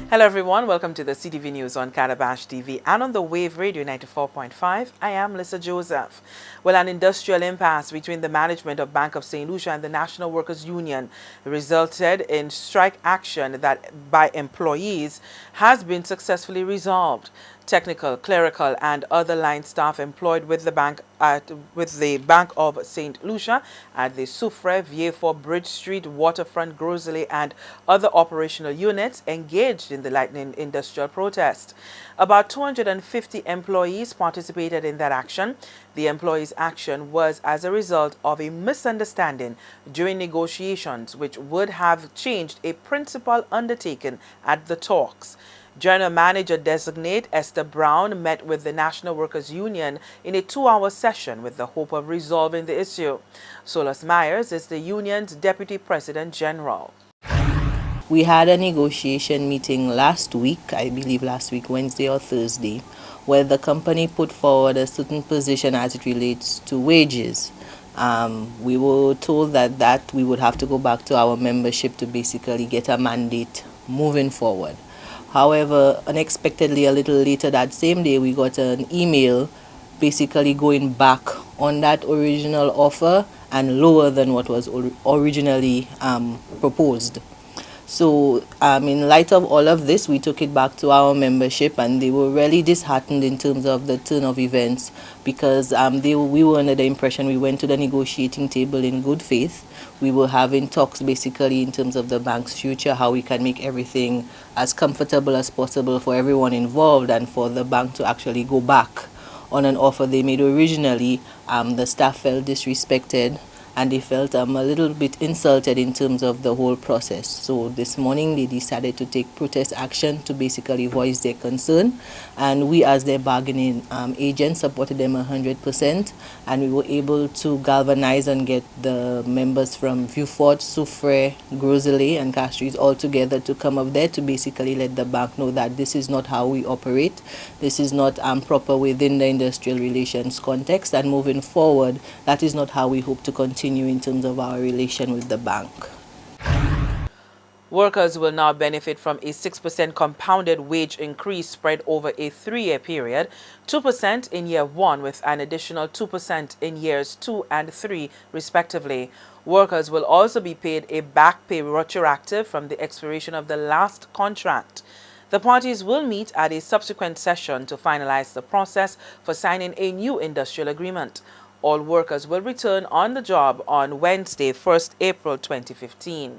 Hello everyone, welcome to the CTV News on Calabash TV and on the Wave Radio 94.5. I am Lisa Joseph. Well, an industrial impasse between the management of Bank of St. Lucia and the National Workers Union resulted in strike action that by employees has been successfully resolved. Technical, clerical, and other line staff employed with the Bank of St. Lucia at the Soufre, Vieux-Fort, Bridge Street, Waterfront, Grosley, and other operational units engaged in the lightning industrial protest. About 250 employees participated in that action. The employees' action was as a result of a misunderstanding during negotiations which would have changed a principal undertaken at the talks. General Manager Designate Esther Brown met with the National Workers Union in a 2-hour session with the hope of resolving the issue. Solas Myers is the union's Deputy President General. We had a negotiation meeting last week, I believe last week, Wednesday or Thursday, where the company put forward a certain position as it relates to wages. We were told that we would have to go back to our membership to basically get a mandate moving forward. However, unexpectedly, a little later that same day, we got an email basically going back on that original offer and lower than what was originally proposed. So in light of all of this, we took it back to our membership, and they were really disheartened in terms of the turn of events, because we were under the impression we went to the negotiating table in good faith. We were having talks basically in terms of the bank's future, how we can make everything as comfortable as possible for everyone involved, and for the bank to actually go back on an offer they made originally. The staff felt disrespected, and they felt a little bit insulted in terms of the whole process. So this morning they decided to take protest action to basically voice their concern, and we as their bargaining agent supported them 100%, and we were able to galvanize and get the members from Vieux-Fort, Soufre, Grosley, and Castries all together to come up there to basically let the bank know that this is not how we operate, this is not proper within the industrial relations context, and moving forward, that is not how we hope to continue in terms of our relation with the bank. Workers will now benefit from a 6% compounded wage increase spread over a 3-year period, 2% in year 1 with an additional 2% in years 2 and 3 respectively. Workers will also be paid a back pay retroactive from the expiration of the last contract. The parties will meet at a subsequent session to finalize the process for signing a new industrial agreement. All workers will return on the job on Wednesday, 1st April 2015.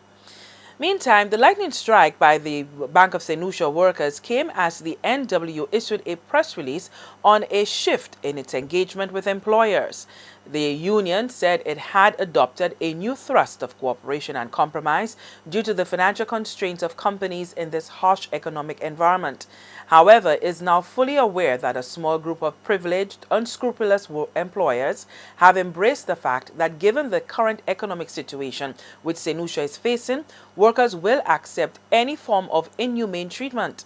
Meantime, the lightning strike by the Bank of St. Lucia workers came as the NW issued a press release on a shift in its engagement with employers. The union said it had adopted a new thrust of cooperation and compromise due to the financial constraints of companies in this harsh economic environment. However, is now fully aware that a small group of privileged, unscrupulous employers have embraced the fact that given the current economic situation which St. Lucia is facing, workers will accept any form of inhumane treatment.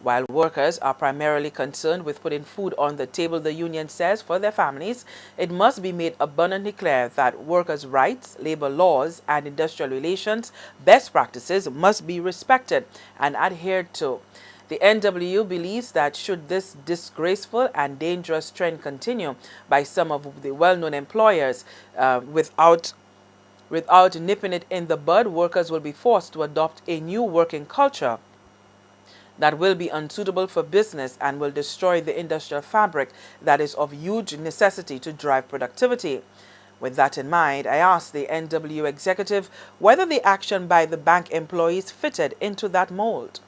While workers are primarily concerned with putting food on the table, the union says, for their families, it must be made abundantly clear that workers' rights, labor laws, and industrial relations best practices must be respected and adhered to. The NW believes that should this disgraceful and dangerous trend continue by some of the well-known employers without nipping it in the bud, workers will be forced to adopt a new working culture that will be unsuitable for business and will destroy the industrial fabric that is of huge necessity to drive productivity. With that in mind, I asked the NW executive whether the action by the bank employees fitted into that mold.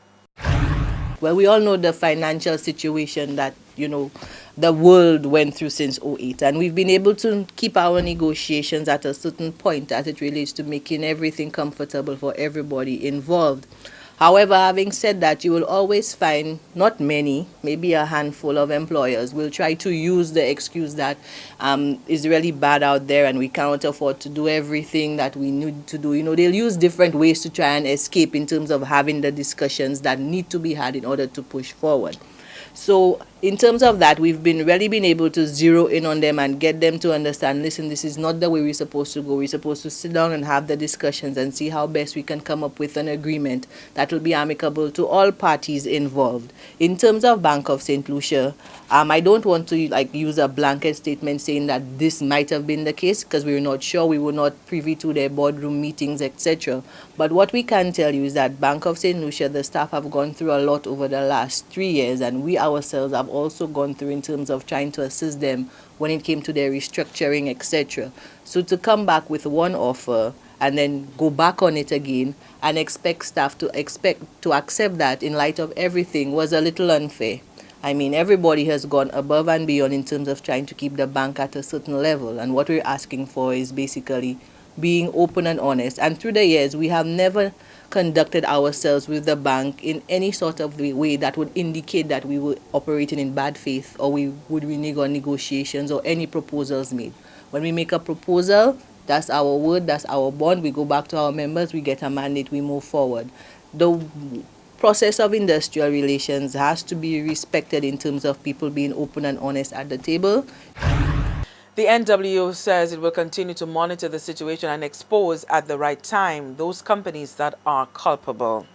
Well, we all know the financial situation that, the world went through since 2008, and we've been able to keep our negotiations at a certain point as it relates to making everything comfortable for everybody involved. However, having said that, you will always find not many, maybe a handful of employers will try to use the excuse that is really bad out there and we cannot afford to do everything that we need to do. They'll use different ways to try and escape in terms of having the discussions that need to be had in order to push forward. So in terms of that, we've really been able to zero in on them and get them to understand, listen, this is not the way we're supposed to go. We're supposed to sit down and have the discussions and see how best we can come up with an agreement that will be amicable to all parties involved. In terms of Bank of St. Lucia, I don't want to use a blanket statement saying that this might have been the case, because we're not sure. We were not privy to their boardroom meetings, etc. But what we can tell you is that Bank of St. Lucia, the staff have gone through a lot over the last 3 years, and we ourselves have also gone through in terms of trying to assist them when it came to their restructuring, etc. So to come back with one offer and then go back on it again and expect staff to accept that in light of everything was a little unfair. I mean, everybody has gone above and beyond in terms of trying to keep the bank at a certain level, and what we're asking for is basically being open and honest. And through the years, we have never conducted ourselves with the bank in any sort of way that would indicate that we were operating in bad faith, or we would renege on negotiations or any proposals made. When we make a proposal, that's our word, that's our bond. We go back to our members, we get a mandate, we move forward. The process of industrial relations has to be respected in terms of people being open and honest at the table. The NWO says it will continue to monitor the situation and expose at the right time those companies that are culpable.